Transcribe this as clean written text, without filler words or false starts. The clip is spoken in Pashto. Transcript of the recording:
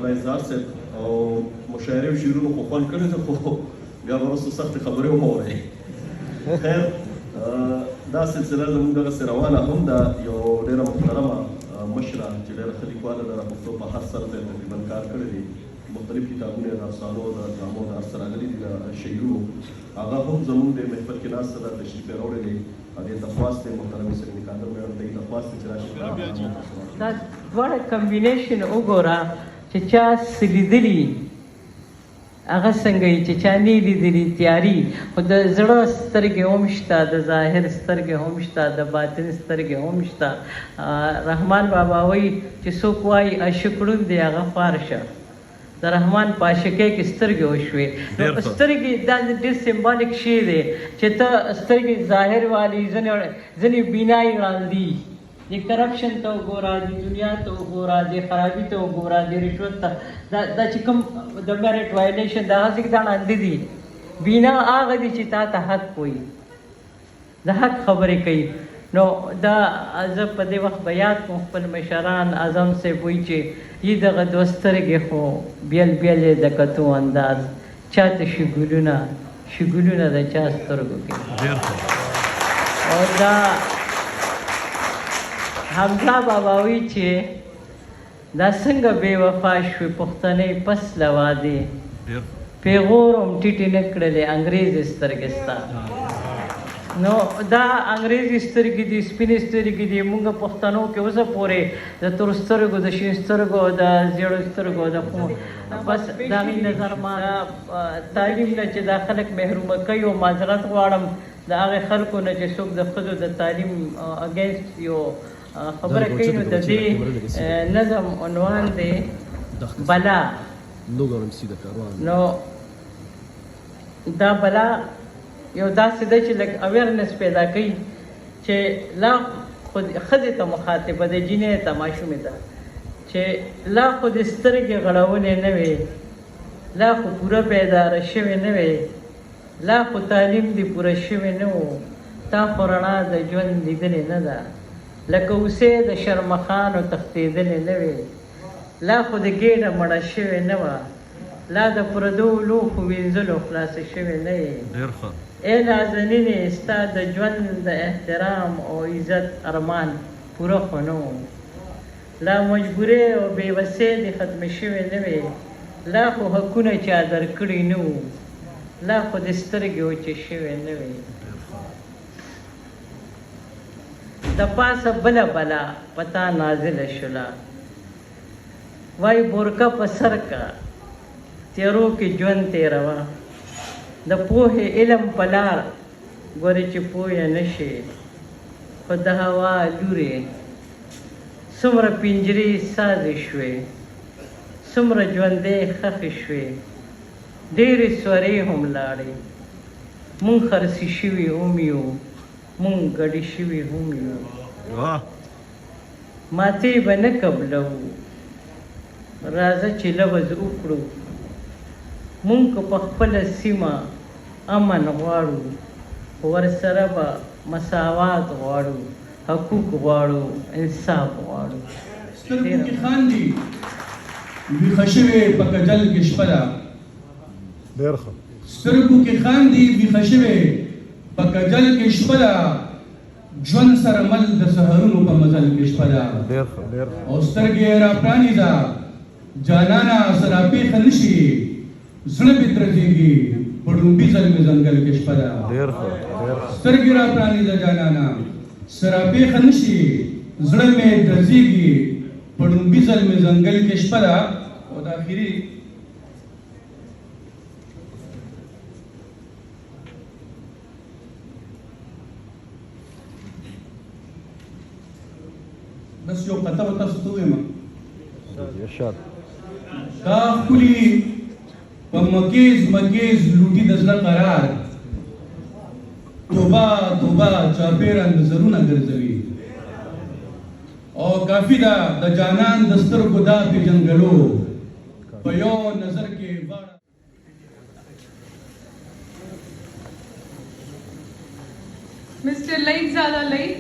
رئیسدار صاحب او مشاعرې او شعرونو خو خوند کړی دی خو بیا به وروسته سختې خبرې هم واورئ. خیر دا سلسله زموږ دغسې روانه هم ده. یو ډېره محترمه مشره چې ډېره ښه لیکواله ده، د پښتو په هر سر ته تقریبا کار کړی دی، مختلف کتابونه د افسانو د ډرامو د هر څه راغلي دي، د شعرونو هغه هم زموږ د محفل کې ناسته ده، تشریف یې راوړی دی. هغې ته خواست دی محترمې سرینې کاندر میډم ته یې ته خواست دی چې راشي دا دواړه کمبینیشن وګوره چې چا څه لیدلي هغه څنګه یي چې چا نه لیدلي تیاري، خو د زړه سترګې هم شته، د ظاهر سترګې هم شته، د باطن سترګې هم شته. رحمان بابا وایي چې څوک وایي عاشق ړوند دی هغه خوار شه. د رحمان په عاشقۍ کې سترګې وشوې. نو سترګې دا ډېر سمبالیک شی دی چې ته سترګې ظاهر والی، ځینې بینایي ړاندي، د کرپشن ته وګوره، د دنیا ته وګوره، د خرابي ته وګوره، د رشوت ته، دا چې کوم د میرټ وایلیشن دا هسې دا ړانده دي. بینا هغه دي چې تا ته حق وایي، د حق خبرې کوي. نو دا زه په دې وخت به یاد کوم خپل مشران اعظم صاحب وایي چې یي دغه دوه سترګې خو بیل بیل یې د کتو انداز، چاته شګلونه د چا سترګو کې. او دا حمزه بابا وایي چې دا څنګه بې وفا شوې پښتنې پس له وعدې، پیغور هم ټیټې نه کړلې انګریزي سترګې ستا. نو دا انګریزي سترګې دي، سپینې سترګې دي. موږ پښتنو کې اوسه پورې د تور سترګو، د شین سترګو، د زیړو سترګو، د بس د هغې نظر ما تعلیم نه چې دا خلک محرومه کوي. او معذرت غواړم د هغې خلکو نه چې څوک د ښځو د تعلیم اګینسټ یو خبره کوي. نو د دې نظم عنوان دی بلا. نو دا بلا یو داسې ده چې لږ اویرنس پیدا کوي چې لا خو ښځې ته مخاطبه ده، جینۍ ته، ماشومې ته، چې لا خو د سترګې غړونې نه وې، لا خو پوره بیداره شوې نه وې، لا خو تعلیم دې پوره شوی نه و، تا خو رڼا د ژوند لیدلې نه ده، لکه اوسې د شرمخانو تښتېدلې نه وې، لا خو د ګېډه مړه شوې نه وه، لا د پردو لوښو وینځلو خلاصه شوې نه یې. ای نازنینې ستا د ژوند د احترام او عزت ارمان پوره خو نه و، لا مجبورې او بېوسۍ دې ختمې شوې نه وې، لا خو حقونه چا درکړي نه وو، لا خو د سترګې وچې شوې نه وې. د پاسه بله بلا پتا نازله شوله، وای بورکه په سر کا تیرو کې ژوند تېروه، د پوهې علم په لار ګورې چې پویه نه شې، خو د هوا لورې څومره پنجرې سازې شوې، څومره ژوندۍ ښخې شوې، ډېرې سورې هم لاړې، مونږ خرڅې شوي هم یو، مونږ ګډې شوي هم یو، ماتې به نه قبلوو، راځه چې لوز وکړو، مونږ که په خپله سیمه امن غواړو، ورسره به مساوات غواړو، حقوق غواړو، انصاف غواړو. سترګو کې خاندي ویښه شوې په کجل کې شپه ده، سترګو کې خاندي ویښه شوې په کجل کې شپه ده، ژوند سره مل د سحرونو په مزل کې شپه ده، او سترګې را پرانیزه جانانه سره پېښه نه شي، زړه مې درزېږي په ډومبي ځل مې ځنګل کې شپه ده، سترګې را پرانیزه جانانه سره پېښه نه شي، زړه مې درزېږي په ډومبي ځل مې ځنګل کې شپه ده. او د آخري بس یو قطعه به تاسو ته ووایم، دا ښکلي په مکیز لوټي د زړه قرار، توبه توبه چاپېره نظرونه ګرځوي، او کافي ده د جانان د سترګو دا پېژنګلو په یو نظر کې باړه. Mr. Laik Zada Laik,